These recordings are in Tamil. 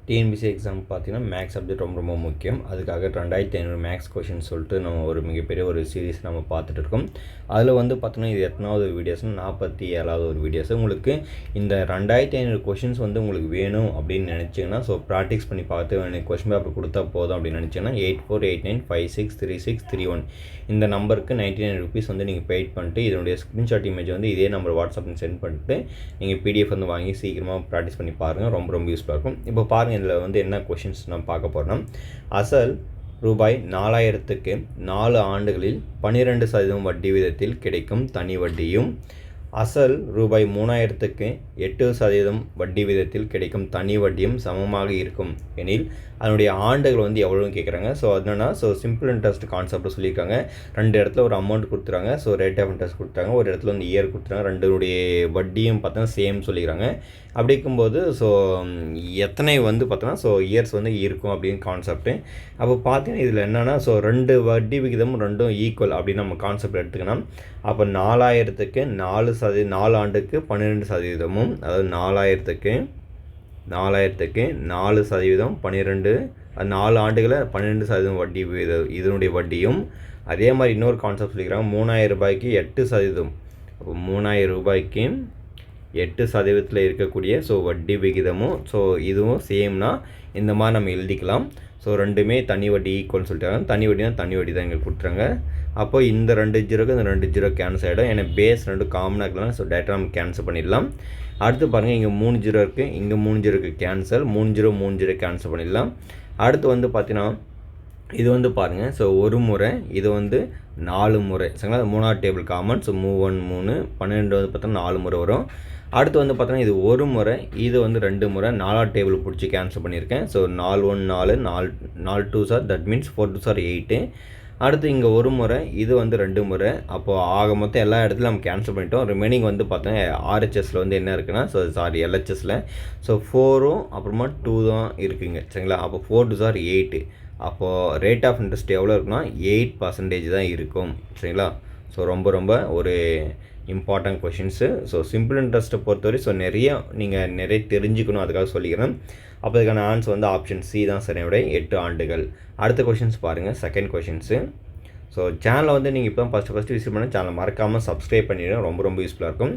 டிஎன்பிசி எக்ஸாம் பார்த்தீங்கன்னா மேக்ஸ் சப்ஜெக்ட் ரொம்ப ரொம்ப முக்கியம். அதுக்காக 2500 மேக்ஸ் கொஷின் சொல்லிட்டு நம்ம ஒரு மிகப்பெரிய ஒரு சீரீஸ் நம்ம பார்த்துட்டு இருக்கோம். அதில் வந்து பார்த்தோன்னா இது எத்தனாவது வீடியோஸ்னு 47வது ஒரு வீடியோஸ். உங்களுக்கு இந்த 2500 கொஷின்ஸ் வந்து உங்களுக்கு வேணும் அப்படின்னு நினச்சிங்கன்னா ப்ராக்டிஸ் பண்ணி பார்த்து எனக்கு கொஷின் பேப்பர் கொடுத்தா போதும் அப்படின்னு நினச்சிங்கன்னா 8489563631 இந்த நம்பருக்கு 99 ருபீஸ் வந்து நீங்கள் பெய்ட் பண்ணிட்டு இதனுடைய ஸ்க்ரீன்ஷாட் இமேஜ் வந்து இதே நம்பர் வாட்ஸ்அப்பில் சென்ட் பண்ணிட்டு நீங்கள் பிடிஎஃப் வந்து வாங்கி சீக்கிரமாக ப்ராக்டிஸ் பண்ணி பாருங்கள். ரொம்ப ரொம்ப யூஸ்ஃபுல்லாக இருக்கும். இப்போ பாருங்கள் இதில் வந்து என்ன கொஷின்ஸ் நம்ம பார்க்க போகிறோம். அசல் ரூபாய் 4000க்கு 4 ஆண்டுகளில் 12% வட்டி வீதத்தில் கிடைக்கும் தனி வட்டியும், அசல் ரூபாய் 3000க்கு 8% வட்டி வீதத்தில் கிடைக்கும் தனி வட்டியும் சமமாக இருக்கும் எனில் அதனுடைய ஆண்டுகள் வந்து எவ்வளோன்னு கேட்குறாங்க. என்னென்னா சிம்பிள் இன்ட்ரெஸ்ட் கான்செப்ட் சொல்லியிருக்காங்க. 2 இடத்துல ஒரு அமௌண்ட் கொடுத்துறாங்க. ரேட் ஆஃப் இன்ட்ரெஸ்ட் கொடுத்துறாங்க. ஒரு இடத்துல வந்து இயர் கொடுத்துறாங்க. ரெண்டுடைய வட்டியும் பார்த்தோன்னா சேம் சொல்லிக்கிறாங்க. அப்படி இருக்கும்போது எத்தனை வந்து பார்த்தோன்னா இயர்ஸ் வந்து இருக்கும் அப்படின்னு கான்செப்ட்டு. அப்போ பார்த்தீங்கன்னா இதில் என்னென்னா 2 வட்டி விகிதமும் ரெண்டும் ஈக்குவல் அப்படின்னு நம்ம கான்செப்ட் எடுத்துக்கணும். அப்போ 4000க்கு 4 ஆண்டுக்கு 12%, அதாவது 4000க்கு 4% 12, 4 ஆண்டுகளில் 12% வட்டி இதனுடைய வட்டியும், அதே மாதிரி இன்னொரு கான்செப்ட் சொல்லிக்கிறாங்க 3000 ரூபாய்க்கு 8%. அப்போ 3000 ரூபாய்க்கு 8% இருக்கக்கூடிய வட்டி விகிதமும் இதுவும் சேம்னா இந்த மாதிரி நம்ம எழுதிக்கலாம். ரெண்டுமே தனி வட்டி ஈக்குவல்னு சொல்லிட்டாங்க. தனி வட்டினா தனி வட்டி தான் இங்கே கொடுத்துறாங்க. அப்போ இந்த 2 ஜீரோக்கு இந்த 2 ஜீரோ கேன்சல் ஆகிடும். ஏன்னா பேஸ் 2 காமனாக இருக்கலாம். டேட்டா நம்ம கேன்சல் பண்ணிடலாம். அடுத்து பாருங்கள் இங்கே 3 ஜீரோ இருக்குது, இங்கே 3 ஜீரோக்கு கேன்சல், 3 ஜீரோ கேன்சல் பண்ணிடலாம். அடுத்து வந்து பார்த்தீங்கன்னா இது வந்து பாருங்கள் ஒரு முறை, இது வந்து 4 முறை சரிங்களா. 3வது டேபிள் காமன். 3 1 3 12 வந்து பார்த்தோன்னா 4 முறை வரும். அடுத்து வந்து பார்த்தோன்னா இது ஒரு முறை, இது வந்து 2 முறை. 4வது டேபிள் பிடிச்சி கேன்சல் பண்ணியிருக்கேன். 4 1 4 4 2 சார், தட் மீன்ஸ் 4 2 சார் 8. அடுத்து இங்கே ஒரு முறை, இது வந்து 2 முறை. அப்போது ஆக மொத்தம் எல்லா இடத்துலையும் நம்ம கேன்சல் பண்ணிட்டோம். ரிமைனிங் வந்து பார்த்தோன்னா ஆர்ஹெச்எஸில் வந்து என்ன இருக்குன்னா எல்ஹெச்எஸில் 4ம் அப்புறமா 2 தான் இருக்குங்க சரிங்களா. அப்போ 4 2 சார் 8. அப்போது ரேட் ஆஃப் இன்ட்ரெஸ்ட் எவ்வளோ இருக்குன்னா 8% தான் இருக்கும் சரிங்களா. ரொம்ப ரொம்ப ஒரு இம்பார்ட்டன்ட் கொஷின்ஸு. சிம்பிள் இன்ட்ரெஸ்ட்டை பொறுத்தவரை நிறைய தெரிஞ்சுக்கணும், அதுக்காக சொல்லிக்கிறேன். அப்போ அதுக்கான ஆன்சர் வந்து ஆப்ஷன் சி தான் சரியோட 8 ஆண்டுகள். அடுத்த கொஷின்ஸ் பாருங்கள். Second questions. சேனலை வந்து நீங்கள் இப்போ தான் ஃபஸ்ட்டு விசிட் பண்ண சேனலை மறக்காமல் சப்ஸ்கிரைப் பண்ணிடுங்க. ரொம்ப ரொம்ப யூஸ்ஃபுல்லாக இருக்கும்.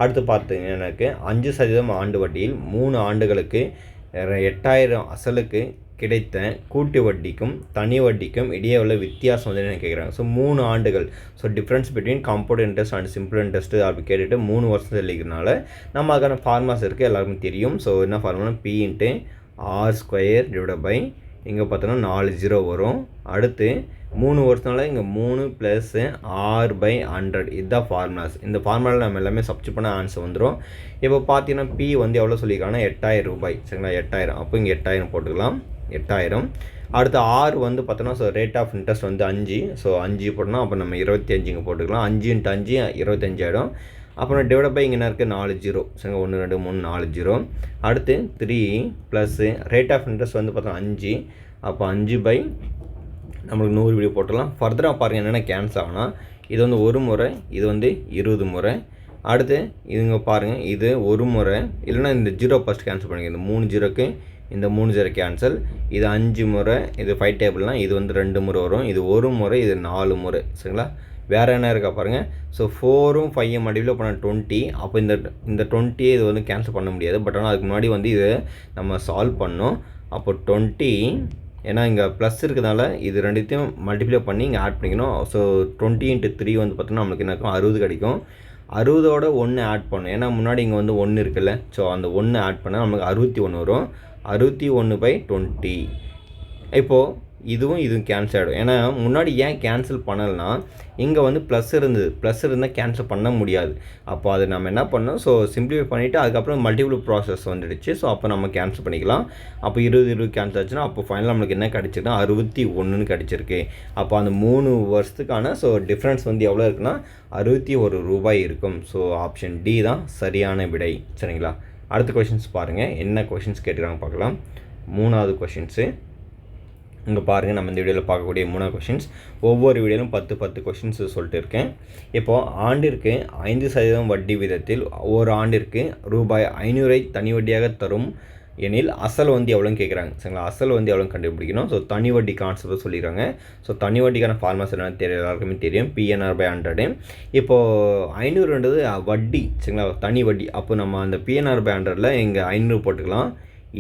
அடுத்து பார்த்தீங்கன்னா எனக்கு 5% ஆண்டு வட்டியில் 3 ஆண்டுகளுக்கு 8000 அசலுக்கு கிடைத்த கூட்டு வட்டிக்கும் தனி வட்டிக்கும் இடையே உள்ள வித்தியாசம் வந்து என்ன கேட்குறாங்க. 3 ஆண்டுகள். Difference between compound interest and simple interest அப்படி கேட்டுட்டு 3 வருஷம் சொல்லிக்கிறனால நம்ம அதுக்கான ஃபார்முலாஸ் இருக்குது, எல்லாருக்கும் தெரியும். என்ன ஃபார்முலா P/R² இங்கே பார்த்தோன்னா 4 ஜீரோ வரும். அடுத்து 3 வருஷனால இங்கே 3 + R/100 இதுதான் ஃபார்முலாஸ். இந்த ஃபார்முலாவில் நம்ம எல்லாமே சப்ஸ்டிட் பண்ண ஆன்சர் வந்துடும். இப்போ பார்த்தீங்கன்னா P வந்து எவ்வளோ சொல்லியிருக்காங்கன்னா 8000 ரூபாய் சரிங்களா. 8000. அப்போ இங்கே 8000 போட்டுக்கலாம். 8000. அடுத்து R வந்து பார்த்தோன்னா ரேட் ஆஃப் இன்ட்ரெஸ்ட் வந்து 5. 5 போட்டோம்னா அப்போ நம்ம 25 இங்கே போட்டுக்கலாம். 5 × 5 25 ஆகிடும். அப்புறம் டிவைட் பை இங்கே என்ன இருக்குது 4 ஜீரோ சரிங்க. 1 2 3 4 ஜீரோ. அடுத்து 3 ப்ளஸ் ரேட் ஆஃப் இன்ட்ரெஸ்ட் வந்து பார்த்தோன்னா 5. அப்போ 5/, நம்மளுக்கு 100 வீடியோ போட்டுடலாம். ஃபர்தராக பாருங்கள் என்னென்ன கேன்சல் ஆகுனா இது வந்து ஒரு முறை, இது வந்து 20 முறை. அடுத்து இதுங்க பாருங்கள் இது ஒரு முறை, இல்லைனா இந்த ஜீரோ ஃபஸ்ட் கேன்சல் பண்ணுங்கள். இந்த 3 ஜீரோக்கு இந்த 3 ஜீரோ கேன்சல். இது 5 முறை, இது 5 டேபிள்னால் இது வந்து 2 முறை வரும். இது ஒரு முறை, இது 4 முறை சரிங்களா. வேறு என்ன இருக்கா பாருங்கள். 4ம் 5ம் மடிவில் பண்ண 20. அப்போ இந்த 20 இது வந்து கேன்சல் பண்ண முடியாது. பட் ஆனால் அதுக்கு முன்னாடி வந்து இதை நம்ம சால்வ் பண்ணோம். அப்போ 20, ஏன்னா இங்கே ப்ளஸ் இருக்கிறதுனால இது ரெண்டுத்தையும் மல்டிப்ளை பண்ணி இங்கே ஆட் பண்ணிக்கணும். 20 × 3 வந்து பார்த்தோன்னா நம்மளுக்கு என்ன இருக்கும் 60 கிடைக்கும். 60ஓட 1 ஆட் பண்ணணும். ஏன்னா முன்னாடி இங்கே வந்து 1 இருக்குல்ல. அந்த 1 ஆட் பண்ணால் நம்மளுக்கு 61 வரும். 61/20. இப்போது இதுவும் கேன்சல் ஆகிடும். ஏன்னா முன்னாடி ஏன் கேன்சல் பண்ணலைன்னா இங்கே வந்து ப்ளஸ் இருந்தால் கேன்சல் பண்ண முடியாது. அப்போ அது நம்ம என்ன பண்ணோம் சிம்பிளிஃபை பண்ணிவிட்டு அதுக்கப்புறம் மல்டிபிள் ப்ராசஸ் வந்துடுச்சு. அப்போ நம்ம கேன்சல் பண்ணிக்கலாம். அப்போ 20 கேன்சல் ஆச்சுன்னா அப்போ ஃபைனலாக நம்மளுக்கு என்ன கிடச்சிருக்குன்னா 61 கிடச்சிருக்கு. அப்போ அந்த 3 வருஷத்துக்கான டிஃப்ரென்ஸ் வந்து எவ்வளோ இருக்குன்னா 61 ரூபாய் இருக்கும். ஆப்ஷன் டி தான் சரியான விடை சரிங்களா. அடுத்த கொஷின்ஸ் பாருங்கள். என்ன கொஷின்ஸ் கேட்டுக்கிறாங்க பார்க்கலாம். 3வது கொஷின்ஸு. இங்கே பாருங்கள், நம்ம இந்த வீடியோவில் பார்க்கக்கூடிய 3 கொஷின்ஸ். ஒவ்வொரு வீடியோவிலும் 10 கொஷின்ஸ் சொல்லிட்டு இருக்கேன். இப்போது ஆண்டிற்கு 5% வட்டி வீதத்தில் ஒரு ஆண்டிற்கு ரூபாய் 500 தனி வட்டியாக தரும் எனில் அசல் வந்து எவ்வளோன்னு கேட்குறாங்க. சரிங்களா, அசல் வந்து எவ்வளோன்னு கண்டுபிடிக்கணும். ஸோ தனி வட்டி கான்செப்ட் சொல்லிடுறாங்க. ஸோ தனி வட்டிக்கான ஃபார்முலாஸ் என்னன்னு தெரியும், எல்லாருக்குமே தெரியும். PNR/100. இப்போது 500ன்றது வட்டி. சரிங்களா, தனி வட்டி. அப்போ நம்ம அந்த PNR/100ல் இங்கே 500 போட்டுக்கலாம்.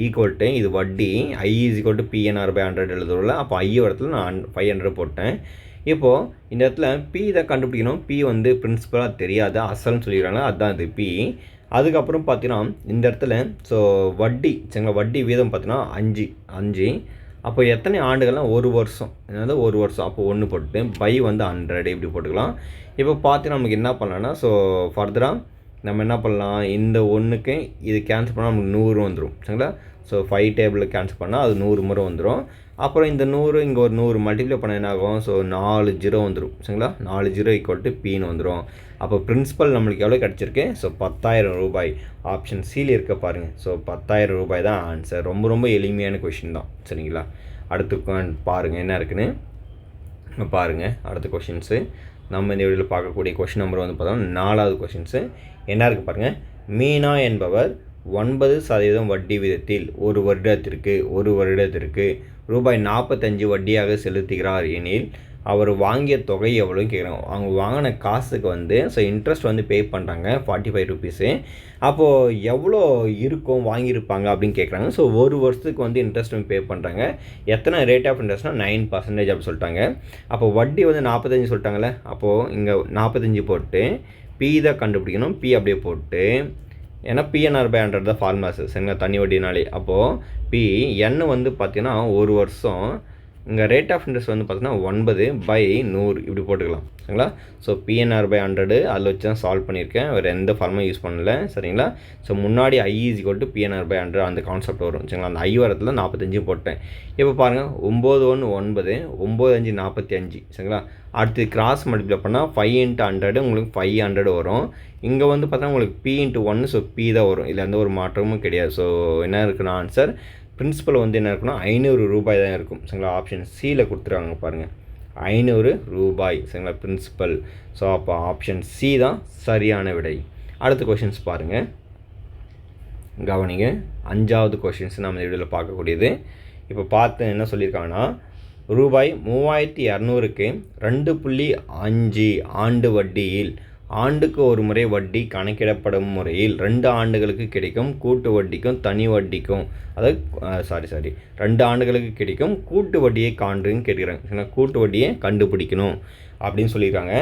ஈக்குவல்ட்டு இது வட்டி, I = PNR/100 எழுதுறோம்ல. அப்போ I இடத்துல நான் 500 போட்டேன். இப்போது இந்த இடத்துல P தான் கண்டுபிடிக்கணும். P வந்து பிரின்சிபலாக தெரியாது, அசல்னு சொல்லிடுறாங்க. அதுதான் இது P. அதுக்கப்புறம் பார்த்தீங்கன்னா இந்த இடத்துல ஸோ வட்டி. சரிங்களா, வட்டி வீதம் பார்த்தீங்கன்னா 5. அப்போ எத்தனை ஆண்டுகள்னால் 1 வருஷம். என்னது 1 வருஷம். அப்போ 1 போட்டு பை வந்து 100 இப்படி போட்டுக்கலாம். இப்போ பார்த்தீங்கன்னா நமக்கு என்ன பண்ணலான்னா, ஸோ ஃபர்தராக நம்ம என்ன பண்ணலாம், இந்த 1க்கு இது கேன்சல் பண்ணால் நமக்கு 100 வந்துடும். சரிங்களா, ஸோ 5 டேபிளில் கேன்சல் பண்ணால் அது 100 முறை வந்துடும். அப்புறம் இந்த 100 இங்கே ஒரு 100 மல்டிப்ளை பண்ண என்ன ஆகும், ஸோ 4 0 வந்துடும். சரிங்களா, 4 0 = Pன்னு வந்துடும். அப்போ பிரின்சிபல் நம்மளுக்கு எவ்வளோ கிடச்சிருக்கு, ஸோ 10,000 ரூபாய். ஆப்ஷன் சியில் இருக்க பாருங்கள். ஸோ 10,000 ரூபாய் தான் ஆன்சர். ரொம்ப ரொம்ப எளிமையான கொஷின் தான். சரிங்களா, அடுத்து பாருங்கள் என்ன இருக்குன்னு பாருங்கள். அடுத்த கொஷின்ஸு நம்ம இந்த வீடியோவில் பார்க்கக்கூடிய கொஷின் நம்பர் வந்து பார்த்தோம்னா 4வது கொஷின்ஸு என்ன இருக்குது பாருங்கள். மீனா என்பவர் 9% வட்டி விதத்தில் ஒரு வருடத்திற்கு ரூபாய் 45 வட்டியாக செலுத்துகிறார் எனில் அவர் வாங்கிய தொகை எவ்வளோன்னு கேட்குறாங்க. அவங்க வாங்கின காசுக்கு வந்து ஸோ இன்ட்ரெஸ்ட் வந்து பே பண்ணுறாங்க 45 ருபீஸு. அப்போது எவ்வளோ இருக்கும் வாங்கியிருப்பாங்க அப்படின்னு கேட்குறாங்க. ஸோ ஒரு வருஷத்துக்கு வந்து இன்ட்ரெஸ்ட் வந்து பே பண்ணுறாங்க. எத்தனை ரேட் ஆஃப் இன்ட்ரெஸ்ட்னால் 9% அப்படி சொல்லிட்டாங்க. அப்போ வட்டி வந்து 45 சொல்லிட்டாங்களே. அப்போது இங்கே 45 போட்டு P தான் கண்டுபிடிக்கணும். P அப்படியே போட்டு, ஏன்னா PNR/100 தான் ஃபார்முலாஸ். சரிங்களா, தனி வட்டினாலே. அப்போது N வந்து பார்த்தீங்கன்னா 1 வருஷம். இங்கே ரேட் ஆஃப் இன்ட்ரெஸ்ட் வந்து பார்த்தீங்கன்னா 9/100 இப்படி போட்டுக்கலாம். சரிங்களா, ஸோ PNR/100 அதில் வச்சு தான் சால்வ் பண்ணியிருக்கேன். வேறு எந்த ஃபார்மும் யூஸ் பண்ணல. சரிங்களா, ஸோ முன்னாடி I = PNR/100 அந்த கான்செப்ட் வரும். சரிங்களா, அந்த I வரத்தில் 45 போட்டேன். இப்போ பாருங்கள் 9 1 9, 9 5 45. சரிங்களா, அடுத்து கிராஸ் மல்டிப்ளை பண்ணால் 5 × 100 உங்களுக்கு 500 வரும். இங்கே வந்து பார்த்தா உங்களுக்கு P × 1, ஸோ P தான் வரும். இதில் எந்த ஒரு மாற்றமும் கிடையாது. ஸோ என்ன இருக்குன்னா ஆன்சர் பிரின்சிபல் வந்து என்ன இருக்குன்னா 500 ரூபாய் தான் இருக்கும். சரிங்களா, ஆப்ஷன் சியில் கொடுத்துருவாங்க பாருங்கள், 500 ரூபாய். சரிங்களா, பிரின்சிபல். ஸோ அப்போ ஆப்ஷன் சி தான் சரியான விடை. அடுத்த கொஷின்ஸ் பாருங்கள், கவனிங்க. 5வது கொஷின்ஸ் நம்ம இந்த வீடியோவில் பார்க்கக்கூடியது. இப்போ பார்த்து என்ன சொல்லியிருக்காங்கன்னா, ரூபாய் 3200க்கு 2.5 ஆண்டு வட்டியில் ஆண்டுக்கு ஒரு முறை வட்டி கணக்கிடப்படும் முறையில் 2 ஆண்டுகளுக்கு கிடைக்கும் கூட்டு வட்டிக்கும் தனி வட்டிக்கும், அதாவது 2 ஆண்டுகளுக்கு கிடைக்கும் கூட்டு வட்டியை காண்றதுன்னு கேட்குறாங்க. கூட்டு வட்டியை கண்டுபிடிக்கணும் அப்படின்னு சொல்லியிருக்காங்க.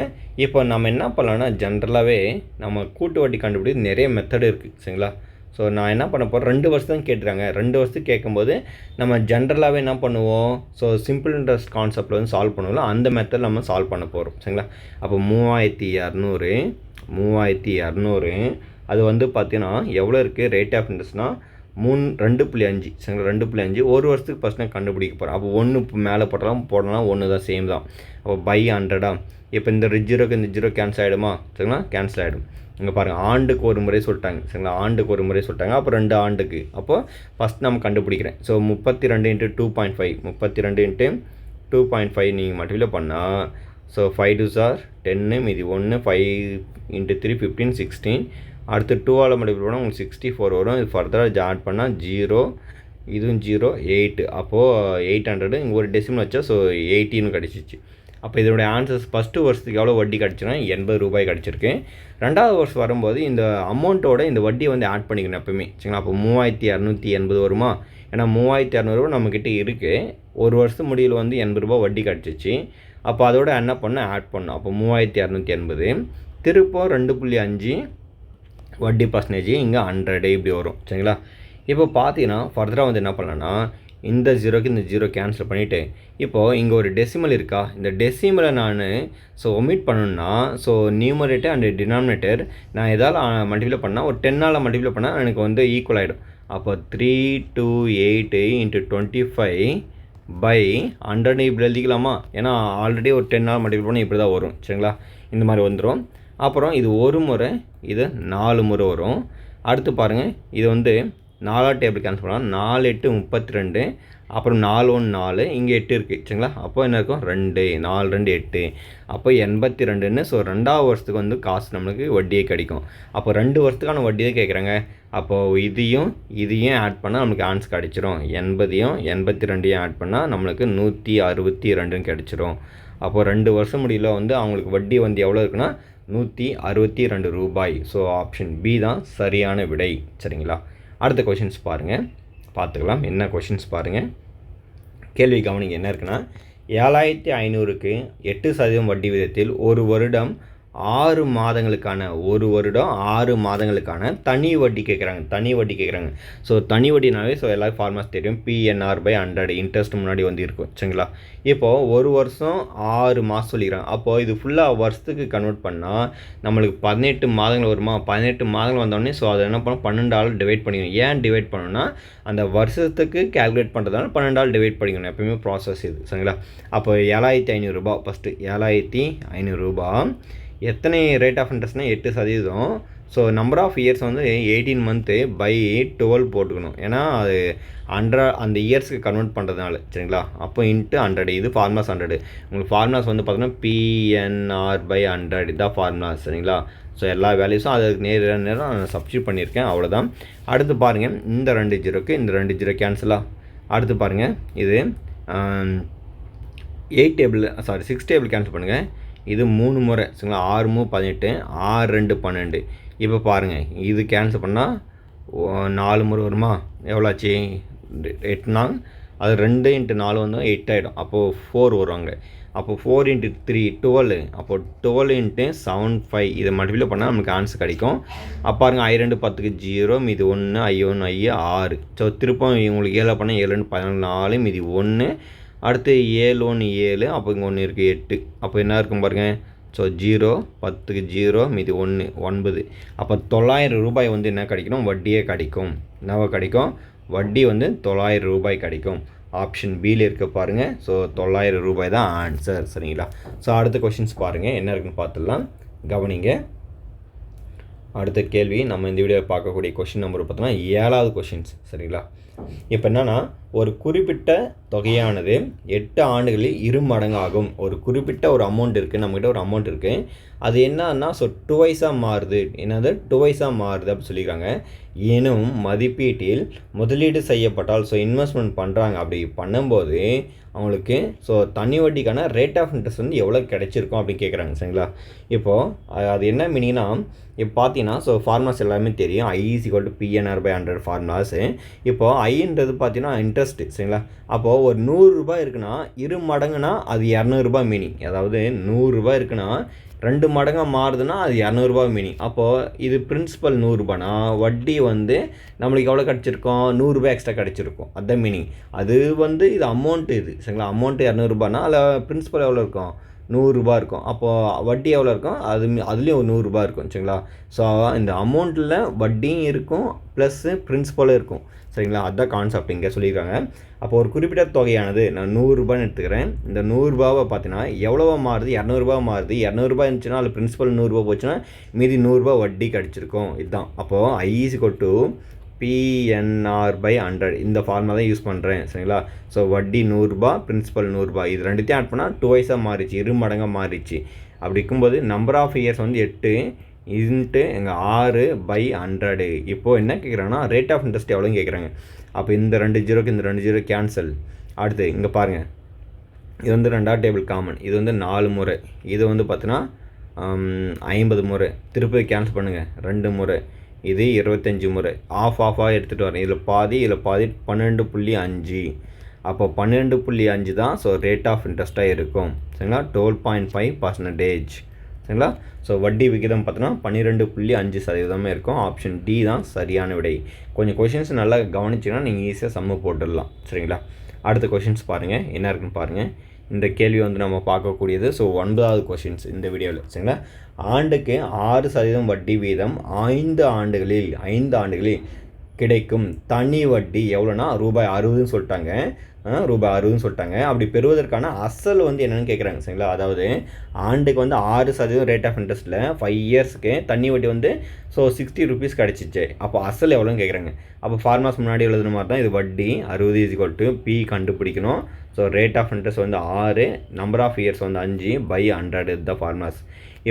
இப்போ நம்ம என்ன பண்ணலாம்னா, ஜென்ரலாகவே நம்ம கூட்டு வட்டி கண்டுபிடிக்க நிறைய மெத்தடு இருக்குது. சரிங்களா, ஸோ நான் என்ன பண்ண போகிறேன், 2 வருஷம் தான் கேட்டுறாங்க. 2 வருஷத்துக்கு கேட்கும்போது நம்ம ஜென்ரலாகவே என்ன பண்ணுவோம், ஸோ சிம்பிள் இன்ட்ரெஸ்ட் கான்செப்டில் வந்து சால்வ் பண்ணுவோம். அந்த மெத்தட் நம்ம சால்வ் பண்ண போகிறோம். சரிங்களா, அப்போ 3200 அது வந்து பார்த்தீங்கன்னா எவ்வளோ இருக்குது, ரேட் ஆஃப் இன்ட்ரெஸ்ட்னால் 2.5. சரிங்களா, 2.5 ஒரு வருஷத்துக்கு ஃபஸ்ட்டு நான் கண்டுபிடிக்க போகிறேன். அப்போ 1 மேலே போடலாம் 1 தான், சேம் தான். அப்போ பை 100. இப்போ இந்த 0க்கு இந்த 0 கேன்சல் ஆகிடுமா. சரிங்களா, கேன்சல் ஆகிடும். இங்கே பாருங்கள், ஆண்டுக்கு ஒரு முறை சொல்லிட்டாங்க. சரிங்களா, ஆண்டுக்கு ஒரு முறை சொல்லிட்டாங்க. அப்போ 2 ஆண்டுக்கு. அப்போது ஃபஸ்ட் நம்ம கண்டுபிடிக்கிறேன். ஸோ 32 × 2.5, 32 × 2.5 நீங்கள் மல்டிப்ளை பண்ணால், ஸோ 5 2s are 10, மீதி 1, 5 × 3 15 16. அடுத்து 2ஆல் மல்டிப்ளை பண்ணால் உங்களுக்கு 64 வரும். இது ஃபர்தராக ஆட் பண்ணால் 0, இதுவும் 0 8. அப்போது 800 இங்கே ஒரு டெசிமல் வச்சா ஸோ 18 கிடச்சிச்சு. அப்போ இதனுடைய ஆன்சர்ஸ் ஃபஸ்ட்டு வருஷத்துக்கு எவ்வளோ வட்டி கிடச்சுன்னா 80 ரூபாய் கிடச்சிருக்கு. 2வது வருஷம் வரும்போது இந்த அமௌண்ட்டோட இந்த வட்டியை வந்து ஆட் பண்ணிக்கணும் எப்பவுமே. சரிங்களா, அப்போ 3280 வருமா. ஏன்னா 3200 நம்மக்கிட்ட இருக்குது. ஒரு வருஷத்து முடிவில் வந்து 80 ரூபா வட்டி கிடச்சிச்சு. அப்போ அதோட என்ன பண்ண ஆட் பண்ணோம். அப்போ 3280 திருப்பம் 2.5 வட்டி பர்சன்டேஜ் இங்கே 100 இப்படி வரும். சரிங்களா, இப்போ பார்த்தீங்கன்னா ஃபர்தராக வந்து என்ன பண்ணலான்னா, இந்த 0க்கு இந்த 0 கேன்சல் பண்ணிவிட்டு, இப்போது இங்கே ஒரு டெசிமல் இருக்கா, இந்த டெசிமலை நான் ஸோ ஒமிட் பண்ணணுன்னா, ஸோ நியூமரேட்டர் அண்ட் டினாமினேட்டர் நான் எதாவது மல்டிப்ளை பண்ணால் ஒரு 10ஆல் மல்டிப்ளை பண்ணால் எனக்கு வந்து ஈக்குவல் ஆகிடும். அப்போ 328 × 25/100 இப்படி எழுதிக்கலாமா. ஏன்னா ஆல்ரெடி ஒரு 10ஆல் மல்டிப்ளை பண்ணால் இப்படி தான் வரும். சரிங்களா, இந்த மாதிரி வந்துடும். அப்புறம் இது ஒரு முறை, இது 4 முறை வரும். அடுத்து பாருங்கள், இது வந்து 4ஆவது டேபிள் கேன்சல் பண்ணால் 4 8 32, அப்புறம் 4 1 4, இங்கே 8 இருக்குது சரிங்களா. அப்போ என்ன இருக்கும் 2, 4 2 8, அப்போ 82ன்னு. ஸோ 2ஆவது வருஷத்துக்கு வந்து காசு நம்மளுக்கு வட்டியே கிடைக்கும். அப்போ 2 வருஷத்துக்கான வட்டியே கேட்குறாங்க. அப்போது இதையும் ஆட் பண்ணால் நம்மளுக்கு ஆன்சர் கிடச்சிரும். 80யும் 82யும் ஆட் பண்ணால் நம்மளுக்கு 162 கிடச்சிரும். அப்போது 2 வருஷம் முடியல வந்து அவங்களுக்கு வட்டி வந்து எவ்வளோ இருக்குன்னா 162 ரூபாய். ஸோ ஆப்ஷன் பி தான் சரியான விடை சரிங்களா. அடுத்த கொஷின்ஸ் பாருங்கள், பார்த்துக்கலாம். என்ன கொஷின்ஸ் பாருங்கள், கேள்வி கவனிங்க. என்ன இருக்குன்னா 7500க்கு 8% வட்டி விதத்தில் ஒரு வருடம் 6 மாதங்களுக்கான தனி வட்டி கேட்குறாங்க. ஸோ தனி வட்டினாவே ஸோ எல்லாரும் ஃபார்மாஸ் தெரியும், PNR/100 இன்ட்ரெஸ்ட் முன்னாடி வந்து இருக்கும் சரிங்களா. இப்போது ஒரு வருஷம் 6 மாதம் சொல்லிக்கிறாங்க. அப்போது இது ஃபுல்லாக வருஷத்துக்கு கன்வெர்ட் பண்ணால் நம்மளுக்கு 18 மாதங்கள் வருமா. 18 மாதங்கள் வந்தோடனே ஸோ அதை என்ன பண்ணோம் 12ஆல் டிவைட் பண்ணிக்கணும். ஏன் டிவைட் பண்ணணும்னா அந்த வருஷத்துக்கு கேல்குலேட் பண்ணுறதால 12ஆல் டிவைட் பண்ணிக்கணும். எப்பயுமே ப்ராசஸ் இது சரிங்களா. அப்போ 7500 ரூபா ஃபஸ்ட்டு 7500 ரூபா. எத்தனை ரேட் ஆஃப் இன்ட்ரெஸ்ட்னா 8%. ஸோ நம்பர் ஆஃப் இயர்ஸ் வந்து 18 மந்த்து பை 12 போட்டுக்கணும். ஏன்னா அது 100 அந்த இயர்ஸ்க்கு கன்வெர்ட் பண்ணுறதுனால சரிங்களா. அப்போ இன்ட்டு 100, இது ஃபார்முலாஸ் 100. உங்களுக்கு ஃபார்முலாஸ் வந்து பார்த்தீங்கன்னா PNR/100 இதான் ஃபார்முலாஸ் சரிங்களா. ஸோ எல்லா வேல்யூஸும் அதுக்கு நேரம் நான் சப்ஸ்டியூட் பண்ணியிருக்கேன், அவ்வளோதான். அடுத்து பாருங்கள், இந்த 2 ஜீரோக்கு இந்த 2 ஜீரோ கேன்சலாக. அடுத்து பாருங்கள், இது 6 டேபிள் கேன்சல் பண்ணுங்கள். இது 3 முறை சரிங்களா. 6 3 18, 6 2 12. இப்போ பாருங்கள், இது கேன்சல் பண்ணால் 4 முறை வருமா. எவ்வளோ ஆச்சு 8 அது 2 × 4 வந்து 8 ஆகிடும். அப்போது 4 வருவாங்க. அப்போது 4 × 3 12. அப்போது 12 × 7 5. இதை மல்டிப்ளை பண்ணால் நமக்கு ஆன்சர் கிடைக்கும். அப்போ பாருங்கள், I2 10க்கு 0, மீதி 1, I1 I 6. ஸோ திருப்பம் உங்களுக்கு 7 பண்ணால் 7 2 14, 4, மீதி 1. அடுத்து 7 1 7, அப்போ இங்கே 1 இருக்குது 8. அப்போ என்ன இருக்கும் பாருங்கள். ஸோ 0 10க்கு 0, மீதி 1 9. அப்போ 900 ரூபாய் வந்து என்ன கிடைக்கணும் வட்டியே கிடைக்கும். என்னவோ கிடைக்கும் வட்டி வந்து 900 ரூபாய் கிடைக்கும். ஆப்ஷன் பியில் இருக்க பாருங்கள். ஸோ 900 ரூபாய் தான் ஆன்சர் சரிங்களா. ஸோ அடுத்த கொஷின்ஸ் பாருங்கள், என்ன இருக்குன்னு பார்த்துடலாம், கவனிங்க. அடுத்த கேள்வி நம்ம இந்த வீடியோவில் பார்க்கக்கூடிய கொஷின் நம்பர் பார்த்தோன்னா 7வது கொஷின்ஸ் சரிங்களா. இப்போ என்னென்னா, ஒரு குறிப்பிட்ட தொகையானது 8 ஆண்டுகளில் 2 மடங்கு ஆகும். ஒரு குறிப்பிட்ட ஒரு அமௌண்ட் இருக்குது, நம்மகிட்ட ஒரு அமௌண்ட் இருக்குது. அது என்னன்னா ஸோ 2 மாறுது. என்னது 2 மாறுது அப்படின்னு சொல்லியிருக்காங்க. எனும் மதிப்பீட்டில் முதலீடு செய்யப்பட்டால் ஸோ இன்வெஸ்ட்மெண்ட் பண்ணுறாங்க. அப்படி பண்ணும்போது அவங்களுக்கு ஸோ தனி வட்டிக்கான ரேட் ஆஃப் இன்ட்ரெஸ்ட் வந்து எவ்வளோ கிடைச்சிருக்கும் அப்படின்னு கேட்குறாங்க சரிங்களா. இப்போது அது என்ன மீனிங்னா, இப்போ பார்த்தீங்கன்னா ஸோ ஃபார்முலாஸ் எல்லாமே தெரியும். I = PNR/100 formulas. இப்போது ஐன்றது பார்த்தீங்கன்னா இன்ட்ரெஸ்ட்டு சரிங்களா. அப்போது ஒரு 100 ரூபாய் இருக்குன்னா 2 மடங்குனா அது 200 ரூபாய் மீனிங். அதாவது 100 ரூபாய் இருக்குன்னா 2 மடங்காக மாறுதுன்னா அது 200 ரூபாய் மீனிங். அப்போது இது பிரின்சிபல் 100 ரூபாய்னா வட்டி வந்து நம்மளுக்கு எவ்வளோ கிடச்சிருக்கோம் 100 ரூபாய் எக்ஸ்ட்ரா கிடச்சிருக்கும். அதுதான் மீனிங். அது வந்து இது அமௌண்ட்டு இது சரிங்களா. அமௌண்ட்டு 200 ரூபாய்னா அதில் பிரின்சிபல் எவ்வளோ இருக்கும் 100 ரூபாய் இருக்கும். அப்போது வட்டி எவ்வளோ இருக்கும் அதுலேயும் ஒரு 100 ரூபாய் இருக்கும் சரிங்களா. ஸோ இந்த அமௌண்ட்டில் வட்டியும் இருக்கும் ப்ளஸ்ஸு பிரின்சிபலும் இருக்கும் சரிங்களா. அதுதான் கான்செப்ட் இங்கே சொல்லியிருக்காங்க. அப்போ ஒரு குறிப்பிட்ட தொகையானது நான் 100 ரூபான்னு எடுத்துக்கிறேன். இந்த 100 ரூபாவை பார்த்தீங்கன்னா எவ்வளோவா மாறுது 200 ரூபாய் மாறுது. 200 ரூபாய் இருந்துச்சுன்னா அதில் பிரின்சிபல் 100 ரூபாய் போச்சுன்னா மீதி 100 ரூபாய் வட்டி கிடச்சிருக்கும். இதுதான். அப்போது I = PNR/100 இந்த ஃபார்முலா தான் யூஸ் பண்ணுறேன் சரிங்களா. ஸோ வட்டி 100 ரூபாய், பிரின்சிபல் 100 ரூபாய், இது ரெண்டுத்தையும் ஆட் பண்ணால் 2 மாறிச்சு, 2 மடங்காக மாறிச்சு. அப்படி இருக்கும்போது நம்பர் ஆஃப் இயர்ஸ் வந்து 8 இன்ட்டு எங்கள் 6/100. இப்போது என்ன கேட்குறாங்கன்னா ரேட் ஆஃப் இன்ட்ரெஸ்ட் எவ்வளோன்னு கேட்குறாங்க. அப்போ இந்த 2 ஜீரோக்கு இந்த 2 ஜீரோ கேன்சல். அடுத்து இங்கே பாருங்கள், இது வந்து 2ஆவது டேபிள் காமன். இது வந்து 4 முறை. இது வந்து பார்த்தீங்கன்னா 50 முறை. திருப்பி கேன்சல் பண்ணுங்கள் 2 முறை. இது 25 முறை. ஆஃபாக எடுத்துகிட்டு வரேன். இதில் பாதி 12.5. அப்போ 12.5 தான் ஸோ ரேட் ஆஃப் இன்ட்ரெஸ்ட்டாக இருக்கும் சரிங்களா. 12.5% சரிங்களா. ஸோ வட்டி விகிதம் பார்த்தோன்னா 12.5% இருக்கும். ஆப்ஷன் டி தான் சரியான விடை. கொஞ்சம் கொஷின்ஸ் நல்லா கவனிச்சிங்கன்னா நீங்கள் ஈஸியாக சம்ம போட்டுடலாம் சரிங்களா. அடுத்த கொஷின்ஸ் பாருங்கள், என்ன இருக்குன்னு பாருங்கள். இந்த கேள்வி வந்து நம்ம பார்க்கக்கூடியது ஸோ 9வது கொஷின்ஸ் இந்த வீடியோவில் சரிங்களா. ஆண்டுக்கு 6% வட்டி வீதம் 5 ஆண்டுகளில் கிடைக்கும் தனி வட்டி எவ்வளோனா ரூபாய் 60ன்னு சொல்லிட்டாங்க. ரூபாய் 60ன்னு சொல்லிட்டாங்க. அப்படி பெறுவதற்கான அசல் வந்து என்னென்னு கேட்குறாங்க சரிங்களா. அதாவது ஆண்டுக்கு வந்து 6% ரேட் ஆஃப் இன்ட்ரெஸ்ட்டில் 5 இயர்ஸ்க்கு தனி வட்டி வந்து ஸோ 60 ருபீஸ் கிடச்சிச்சு. அப்போ அசல் எவ்வளோன்னு கேட்குறாங்க. அப்போ ஃபார்மாஸ் முன்னாடி எழுதுன மாதிரி தான் இது வட்டி 60 = P கண்டுபிடிக்கணும். ஸோ ரேட் ஆஃப் இன்ட்ரெஸ்ட் வந்து 6, நம்பர் ஆஃப் இயர்ஸ் வந்து 5/100 இதுதான் ஃபார்மாஸ்.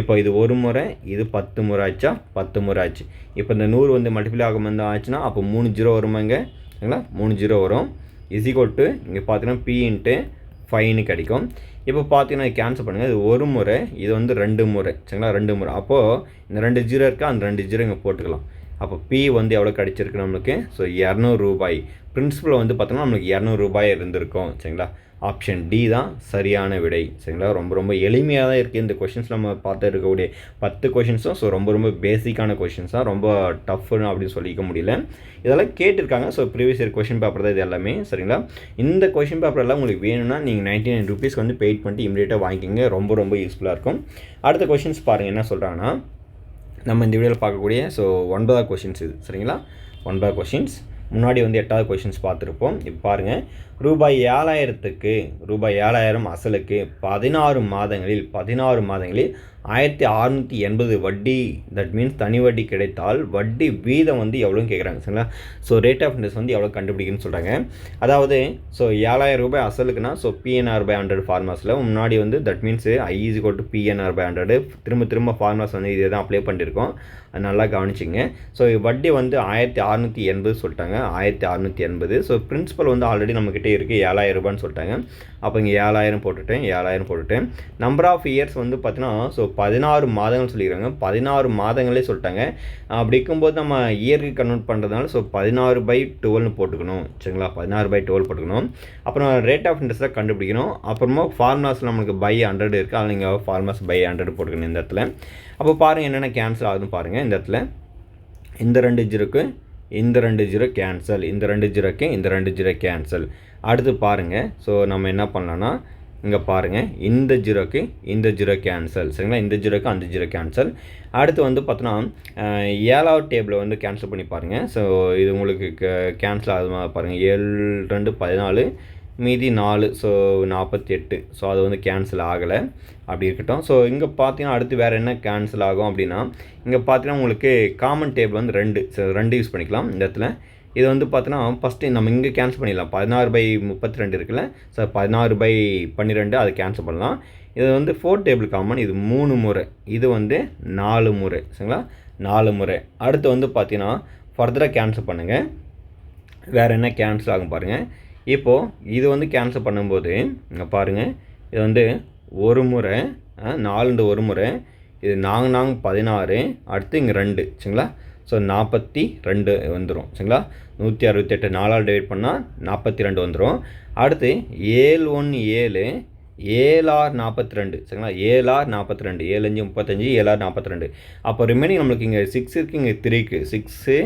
இப்போ இது ஒரு முறை, இது 10 முறை ஆச்சா, 10 முறை ஆச்சு. இப்போ இந்த 100 வந்து மல்டிப்ளை ஆகும் வந்து ஆச்சுன்னா அப்போ 3 0 வருமாங்க சரிங்களா. 3 0 வரும். இங்கே பார்த்தீங்கன்னா P × 5ன்னு கிடைக்கும். இப்போ பார்த்தீங்கன்னா கேன்சல் பண்ணுங்கள். இது ஒரு முறை, இது வந்து 2 முறை சரிங்களா. 2 முறை. அப்போது இந்த 2 0 இருக்கா, அந்த 2 0 இங்கே போட்டுக்கலாம். அப்போ P வந்து எவ்வளோ கிடச்சிருக்கு நம்மளுக்கு. ஸோ 200 ரூபாய். பிரின்சிபல் வந்து பார்த்தோம்னா நம்மளுக்கு 200 ரூபாய் இருந்திருக்கும் சரிங்களா. ஆப்ஷன் டி தான் சரியான விடை சரிங்களா. ரொம்ப ரொம்ப எளிமையாக தான் இருக்குது இந்த கொஷின்ஸ். நம்ம பார்த்து இருக்கக்கூடிய 10 கொஷின்ஸும் ஸோ ரொம்ப ரொம்ப பேசிக்கான கொஷின்ஸ் தான், ரொம்ப டஃப்னு அப்படின்னு சொல்லிக்க முடியல. இதெல்லாம் கேட்டிருக்காங்க. So previous year question paper தான் இது எல்லாமே சரிங்களா. இந்த கொஷின் பேப்பர் எல்லாம் உங்களுக்கு வேணும்னா நீங்கள் 99 ருபீஸ்க்கு வந்து பெய்ட் பண்ணிட்டு இமீடியட்டாக வாங்கிக்கிங்க. ரொம்ப ரொம்ப யூஸ்ஃபுல்லாக இருக்கும். அடுத்த கொஷின்ஸ் பாருங்கள் என்ன சொல்கிறாங்கன்னா, நம்ம இந்த வீடியோவில் பார்க்கக்கூடிய ஸோ 9வது கொஷின்ஸ் இது சரிங்களா. 9வது கொஷின்ஸ். முன்னாடி வந்து 8வது கொஷின்ஸ் பார்த்துருப்போம். இப்போ பாருங்கள், ரூபாய் 7,000 அசலுக்கு 16 மாதங்களில் 1680 வட்டி, தட் மீன்ஸ் தனி வட்டி கிடைத்தால் வட்டி வீதம் வந்து எவ்வளோன்னு கேட்குறாங்க சரிங்களா. ஸோ ரேட் ஆஃப் இன்ட்ரெஸ்ட் வந்து எவ்வளோ கண்டுபிடிக்குன்னு சொல்கிறாங்க. அதாவது ஸோ 7,000 ரூபாய் அசலுக்குன்னா ஸோ PNR/100 ஃபார்மாஸில் முன்னாடி வந்து தட் மீன்ஸ் I = PNR/100 திரும்ப ஃபார்மாஸ் வந்து இதே தான் அப்ளை பண்ணியிருக்கோம். அது நல்லா கவனிச்சிங்க. ஸோ வட்டி வந்து 1680 சொல்லிட்டாங்க. 1680. ஸோ பிரின்சிபல் வந்து ஆல்ரெடி நம்மக்கிட்ட இருக்குது 7,000 ரூபான்னு சொல்லிட்டாங்க. அப்போ இங்கே 7,000 போட்டுட்டேன். நம்பர் ஆஃப் இயர்ஸ் வந்து பார்த்தீங்கன்னா ஸோ 16 மாதங்கள் சொல்லிக்கிறாங்க. 16 மாதங்களே சொல்லிட்டாங்க. அப்படி இருக்கும்போது நம்ம இயருக்கு கன்வெர்ட் பண்ணுறதுனால ஸோ 16/12 போட்டுக்கணும் சரிங்களா. 16/12 போட்டுக்கணும். அப்புறம் ரேட் ஆஃப் இன்ட்ரெஸ்ட்டாக கண்டுபிடிக்கணும். அப்புறமா ஃபார்முலாஸ் நம்மளுக்கு /100 இருக்குது. அதில் நீங்கள் ஃபார்முலாஸ் /100 போட்டுக்கணும் இந்த இடத்துல. அப்போ பாருங்கள் என்னென்ன கேன்சல் ஆகுதுன்னு பாருங்கள். இந்த இடத்துல இந்த 2 0க்கு இந்த 2 0 கேன்சல், இந்த 2 0க்கு இந்த 2 0 கேன்சல். அடுத்து பாருங்கள், ஸோ நம்ம என்ன பண்ணலான்னா இங்கே பாருங்கள், இந்த 0க்கு இந்த 0 கேன்சல் சரிங்களா. இந்த 0க்கு அந்த 0 கேன்சல். அடுத்து வந்து பார்த்தோன்னா 7வது டேபிளை வந்து கேன்சல் பண்ணி பாருங்கள். ஸோ இது உங்களுக்கு கேன்சல் ஆகுது பாருங்கள். 7 2 14 மீதி 4 ஸோ 48. ஸோ அது வந்து கேன்சல் ஆகலை. அப்படி இருக்கட்டும். ஸோ இங்கே பார்த்தீங்கன்னா அடுத்து வேறு என்ன கேன்சல் ஆகும் அப்படின்னா, இங்கே பார்த்தீங்கன்னா உங்களுக்கு காமன் டேபிள் வந்து 2 ஸோ 2 யூஸ் பண்ணிக்கலாம் இந்த இடத்துல. இது வந்து பார்த்தீங்கன்னா ஃபஸ்ட்டு நம்ம இங்கே கேன்சல் பண்ணிடலாம். 16/32 இருக்குல்ல. ஸோ 16/12 அதை கேன்சல் பண்ணலாம். இது வந்து 4 டேபிள் காமன். இது 3 முறை, இது வந்து 4 முறை சரிங்களா. 4 முறை. அடுத்து வந்து பார்த்தீங்கன்னா ஃபர்தராக கேன்சல் பண்ணுங்கள். வேறு என்ன கேன்சல் ஆகும் பாருங்கள். இப்போது இது வந்து கேன்சல் பண்ணும்போது இங்கே பாருங்கள், இது வந்து ஒரு முறை, 4 1 முறை, இது 4 16, அடுத்து இங்கே 2 சரிங்களா. ஸோ 42 வந்துடும் சரிங்களா. 168 4ஆல் டிவைட் பண்ணால் 42 வந்துடும். அடுத்து 7 1 7 7R 42 சரிங்களா. 7R 42, 7 5 35, 7R 42. அப்போ ரிமைனிங் நம்மளுக்கு இங்கே 6 இருக்குது, இங்கே 3 இருக்குது. 6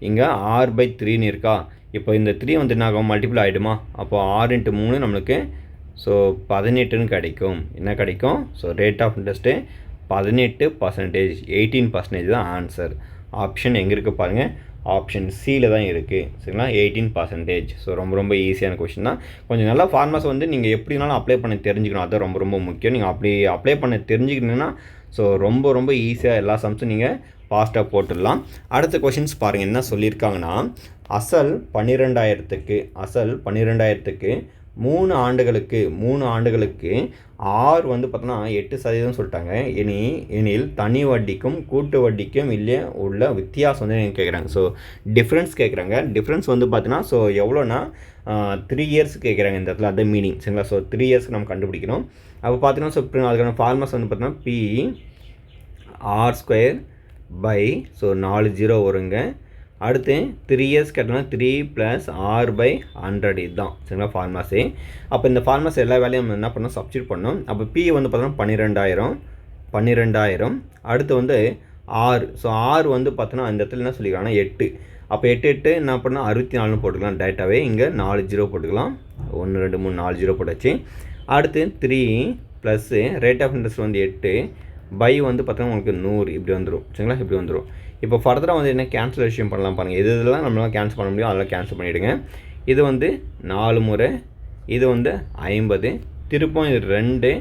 இங்கே R/3ன்னு இருக்கா. இப்போ இந்த 3 வந்து என்ன ஆகும், மல்டிபிள் ஆகிடுமா. அப்போ 6 × 3 நம்மளுக்கு ஸோ 18ன்னு கிடைக்கும். என்ன கிடைக்கும், ஸோ ரேட் ஆஃப் இன்ட்ரெஸ்ட்டு 18%, 18% தான் ஆன்சர். ஆப்ஷன் எங்கே இருக்குது பாருங்கள், ஆப்ஷன் சியில் தான் இருக்குது சரிங்களா. 18%. ஸோ ரொம்ப ரொம்ப ஈஸியான கொஷின் தான். கொஞ்சம் நல்லா ஃபார்மாஸ் வந்து நீங்கள் எப்படினாலும் அப்ளை பண்ண தெரிஞ்சுக்கணும். அதுதான் ரொம்ப ரொம்ப முக்கியம். நீங்கள் அப்படி அப்ளை பண்ண தெரிஞ்சுக்கிட்டீங்கன்னா ஸோ ரொம்ப ரொம்ப ஈஸியாக எல்லா சம்ஸும் நீங்கள் ஃபாஸ்ட்டாக போட்டுடலாம். அடுத்த கொஷின்ஸ் பாருங்கள் என்ன சொல்லியிருக்காங்கன்னா, அசல் 12,000க்கு 3 ஆண்டுகளுக்கு R வந்து பார்த்தோன்னா 8% சொல்லிட்டாங்க. எனில் தனி வட்டிக்கும் கூட்டு வட்டிக்கும் இல்லையே உள்ள வித்தியாசம் வந்து எனக்கு கேட்குறாங்க. ஸோ டிஃப்ரென்ஸ் கேட்குறாங்க. டிஃப்ரென்ஸ் வந்து பார்த்தீங்கன்னா ஸோ எவ்வளோனா 3 இயர்ஸ் கேட்குறாங்க இந்த இடத்துல. அது மீனிங் சரிங்களா. ஸோ 3 இயர்ஸ்க்கு நம்ம கண்டுபிடிக்கணும். அப்போ பார்த்தீங்கன்னா ஸோ அதுக்கான ஃபார்முலாஸ் வந்து பார்த்தீங்கன்னா PR² ஸோ 4 0 வருங்க. அடுத்து 3 இயர்ஸ் கேட்டோம்னா 3 + R/100 இதுதான் சரிங்களா ஃபார்மாஸே. அப்போ இந்த ஃபார்மாஸ் எல்லா வேலையும் நம்ம என்ன பண்ணோம், சப்ஸ்டியூட் பண்ணோம். அப்போ P வந்து பார்த்தோன்னா 12,000. அடுத்து வந்து R. ஸோ R வந்து பார்த்தோன்னா இந்த இடத்துல என்ன சொல்லிக்கிறாங்கன்னா 8. அப்போ 8 என்ன பண்ணால் 64ன்னு போட்டுக்கலாம் டேட்டாவே. இங்கே 4 0 போட்டுக்கலாம். 1 2 3 4 0 போட்டாச்சு. அடுத்து 3 + ரேட் ஆஃப் இன்ட்ரெஸ்ட் வந்து 8 பை வந்து பார்த்தோன்னா உங்களுக்கு 100 இப்படி வந்துடும் சரிங்களா. இப்படி வந்துடும். இப்போ ஃபர்தராக வந்து என்ன கேன்சலேஷன் பண்ணலாம் பாருங்கள். இதெல்லாம் நம்மளால் கேன்சல் பண்ண முடியும், அதெல்லாம் கேன்சல் பண்ணிவிடுங்க. இது வந்து 4 முறை, இது வந்து 50, திருப்பம் இது 2,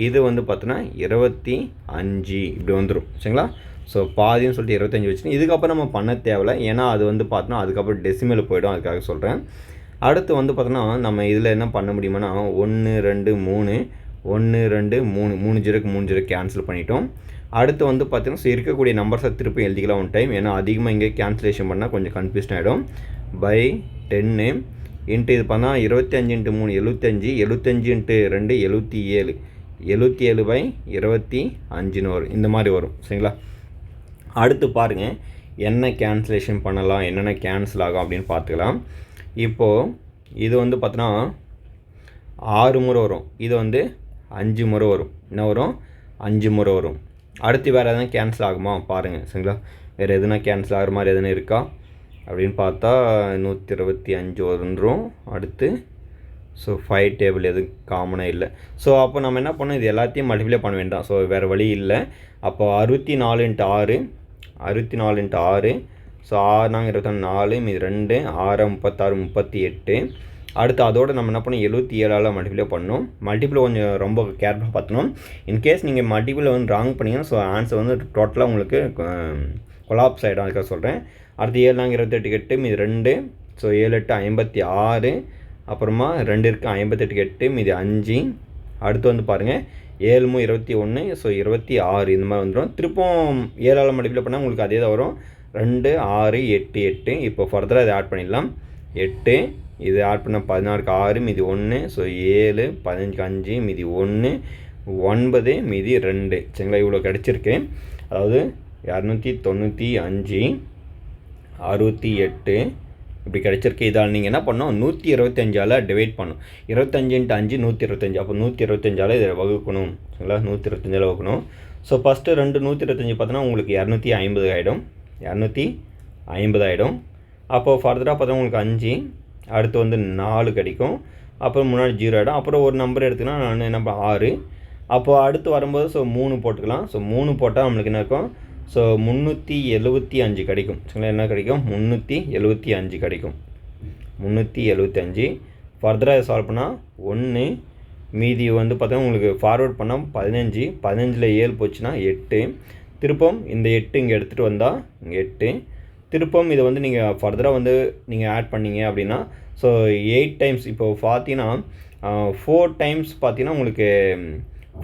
இது வந்து பார்த்தோன்னா 25 இப்படி வந்துடும். சரிங்களா? ஸோ பாதின்னு சொல்லிட்டு 25 வச்சுட்டு இதுக்கப்புறம் நம்ம பண்ண தேவையில்லை, ஏன்னா அது வந்து பார்த்தோன்னா அதுக்கப்புறம் டெசிமல் போய்டும், அதுக்காக சொல்கிறேன். அடுத்து வந்து பார்த்தோன்னா நம்ம இதில் என்ன பண்ண முடியுமானா 1 2 3 1 2 3 3 ஜீரோக்கு 3 ஜீரோ கேன்சல் பண்ணிட்டோம். அடுத்து வந்து பார்த்தீங்கன்னா ஸோ இருக்கக்கூடிய நம்பர்ஸை திருப்பி எழுதிக்கலாம் ஒன் டைம், ஏன்னா அதிகமாக இங்கே கேன்சலேஷன் பண்ணால் கொஞ்சம் கன்ஃபியூஷன் ஆகிடும். பை 10 இன்ட்டு இது பண்ணால் 25 இன்ட்டு 3 75, 75 இன்ட்டு 2 77, 77 பை 25 வரும். இந்த மாதிரி வரும். சரிங்களா? அடுத்து பாருங்கள் என்ன கேன்சலேஷன் பண்ணலாம், என்னென்ன கேன்சல் ஆகும் அப்படின்னு பார்த்துக்கலாம். இப்போது இது வந்து பார்த்தோன்னா 6 முறை வரும், இது வந்து 5 முறை வரும். என்ன வரும்? 5 முறை வரும். அடுத்து வேறு எதுனா கேன்சல் ஆகுமா பாருங்கள். சரிங்களா? வேறு எதுனா கேன்சல் ஆகிற மாதிரி எதுனா இருக்கா அப்படின்னு பார்த்தா 125 வந்துடும். அடுத்து ஸோ 5 டேபிள் எதுவும் காமனாக இல்லை. ஸோ அப்போ நம்ம என்ன பண்ணோம், இது எல்லாத்தையும் மல்டிப்ளை பண்ண வேண்டாம். ஸோ வேறு வழி இல்லை. அப்போ 64 இன்ட்டு 6, 64 இன்ட்டு 6, ஸோ 6 நாங்கள் 24, மீது 2, 6 36 38. அடுத்து அதோடு நம்ம என்ன பண்ணோம் 77ஆல் மல்டிப்ளை பண்ணோம். மல்டிப்ளை கொஞ்சம் ரொம்ப கேர்ஃபுல்லாக பார்த்தணும். இன்கேஸ் நீங்கள் மல்டிப்ளை வந்து ராங் பண்ணிங்கன்னா ஸோ ஆன்சர் வந்து டோட்டலாக உங்களுக்கு கொலாப்ஸ் ஆகிடும், அதுக்காக சொல்கிறேன். அடுத்து 7 நாங்கள் 28 8, மீது 2, ஸோ 7 8 56, அப்புறமா 2 இருக்குது 58 8, மீது 5. அடுத்து வந்து பாருங்கள் 7 21, ஸோ 26 இந்த மாதிரி வந்துடும். திருப்பம் 7ஆல் மல்டிப்ளை பண்ணால் உங்களுக்கு அதே தான் வரும். 2 6 8 8. இப்போ ஃபர்தராக இதை ஆட் பண்ணிடலாம். 8 இது ஆட் பண்ண 16க்கு 6, மீதி 1, ஸோ 7 15க்கு 5, மீதி 1 9, மீதி 2. சரிங்களா? இவ்வளோ கிடச்சிருக்கு. அதாவது 295 68 இப்படி கிடச்சிருக்கு. இதால் நீங்கள் என்ன பண்ணணும் 125ஆல் டிவைட் பண்ணணும். 25 இன்ட்டு 5 125. அப்போ 125ஆல் இதை வகுக்கணும். சரிங்களா? 125ஆல் வகுக்கணும். ஸோ ஃபஸ்ட்டு 125 பார்த்தோன்னா உங்களுக்கு 250 ஆகிடும். 250 ஆகிடும். அப்போது ஃபர்தராக பார்த்தா உங்களுக்கு 5, அடுத்து வந்து 4 கிடைக்கும். அப்புறம் முன்னாடி 0 ஆகிடும். அப்புறம் ஒரு நம்பர் எடுத்துக்கலாம், நான் என்ன 6. அப்போது அடுத்து வரும்போது ஸோ 3 போட்டுக்கலாம். ஸோ 3 போட்டால் நம்மளுக்கு என்ன இருக்கும், ஸோ 375 கிடைக்கும். சரிங்களா? என்ன கிடைக்கும் 375 கிடைக்கும். 375. ஃபர்தராக சால்வ் பண்ணால் 1, மீதி வந்து பார்த்தா உங்களுக்கு ஃபார்வர்ட் பண்ணால் 15, 15ல் 7 போச்சுன்னா 8. திருப்பம் இந்த 8 இங்கே எடுத்துகிட்டு வந்தால் இங்கே 8. திருப்பம் இதை வந்து நீங்கள் ஃபர்தராக வந்து நீங்கள் ஆட் பண்ணிங்க அப்படின்னா ஸோ 8 டைம்ஸ் இப்போ பார்த்தீங்கன்னா 4 டைம்ஸ் பார்த்தீங்கன்னா உங்களுக்கு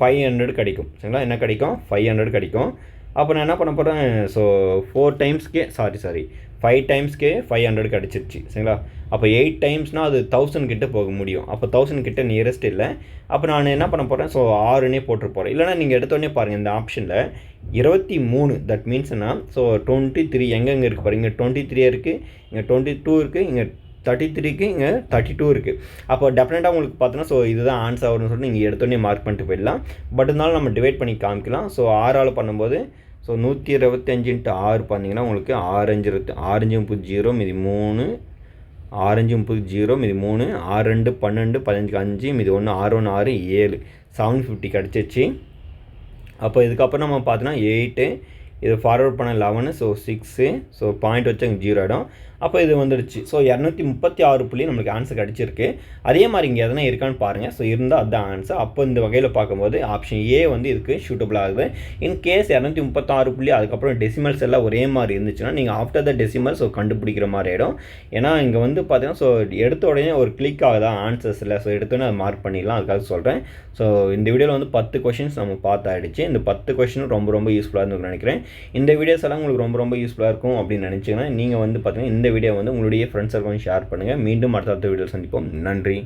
500 கிடைக்கும். சரிங்களா? என்ன கிடைக்கும் 500 கிடைக்கும். அப்போ நான் என்ன பண்ண போகிறேன், ஸோ 4 டைம்ஸ்க்கே 5 டைம்ஸ்க்கே 500 கிடச்சிருச்சு. சரிங்களா? அப்போ 8 டைம்ஸ்னால் அது 1000 கிட்ட போக முடியும். அப்போ 1000 கிட்ட நியரஸ்ட் இல்லை. அப்போ நான் என்ன பண்ண போகிறேன், ஸோ 6னே போட்டு போகிறேன். இல்லைனா நீங்கள் எடுத்தோடனே பாருங்கள் இந்த ஆப்ஷனில் 23. தட் மீன்ஸ்னா ஸோ 23 எங்கெங்கே இருக்குது பாருங்கள். இங்கே 23 இருக்குது, இங்கே 22 இருக்குது, இங்கே 33க்கு இங்கே 32 இருக்குது. அப்போ டெஃபினட்டாக உங்களுக்கு பார்த்தோன்னா ஸோ இதுதான் ஆன்சர் வரும்னு சொல்லிட்டு நீங்கள் எடுத்தோடனே மார்க் பண்ணிட்டு போயிடலாம். பட் இருந்தாலும் நம்ம டிவைட் பண்ணி காமிக்கலாம். ஸோ 6ஆல் பண்ணும்போது ஸோ 125 இன்ட்டு 6 பார்த்தீங்கன்னா உங்களுக்கு 6 5 0, மீதி 3, 6 5 0, மீதி 3, 6 2 12, 15க்கு 5, மீதி 1, 6 1 6 7, 750 கிடச்சிச்சு. அப்போ இதுக்கப்புறம் நம்ம பார்த்தோன்னா 8, இது ஃபார்வர்ட் பண்ண 11, ஸோ 6, ஸோ பாயிண்ட் வச்சு அங்கே 0 ஆகிடும். அப்போ இது வந்துடுச்சு. ஸோ 236 புள்ளி நம்மளுக்கு ஆன்சர் கிடச்சிருக்கு. அதே மாதிரி இங்கே எதனா இருக்கான்னு பாருங்கள். ஸோ இருந்தால் அதுதான் ஆன்சர். அப்போ இந்த வகையில் பார்க்கும்போது ஆப்ஷன் ஏ வந்து இதுக்கு சூட்டபிள் ஆகுது. இன்கேஸ் 236 புள்ளி அதுக்கப்புறம் டெசிமல்ஸ் எல்லாம் ஒரே மாதிரி இருந்துச்சுன்னா நீங்கள் ஆஃப்டர் த டெசிமல் ஸோ கண்டுபிடிக்கிற மாதிரி ஆகிடும். ஏன்னா இங்கே வந்து பார்த்தீங்கன்னா ஸோ எடுத்த உடனே ஒரு கிளிக் ஆகுதா ஆன்சர்ஸில், ஸோ எடுத்தோடனே அதை மார்க் பண்ணிடலாம், அதுக்காக சொல்கிறேன். ஸோ இந்த வீடியோவில் வந்து 10 கொஷின்ஸ் நம்ம பார்த்தாயிடுச்சு. இந்த 10 கொஷினும் ரொம்ப யூஸ்ஃபுல்லாக இருக்குன்னு நினைக்கிறேன். இந்த வீடியோஸ் எல்லாம் உங்களுக்கு ரொம்ப யூஸ்ஃபுல்லாக இருக்கும் அப்படின்னு நினச்சிங்கன்னா நீங்கள் வந்து பார்த்தீங்கன்னா இந்த வீடியோ வந்து உங்களுடைய ஃப்ரெண்ட்ஸ் சர்க்கிள் ஷேர் பண்ணுங்கள். மீண்டும் அடுத்த வீடியோவில் சந்திப்போம். நன்றி.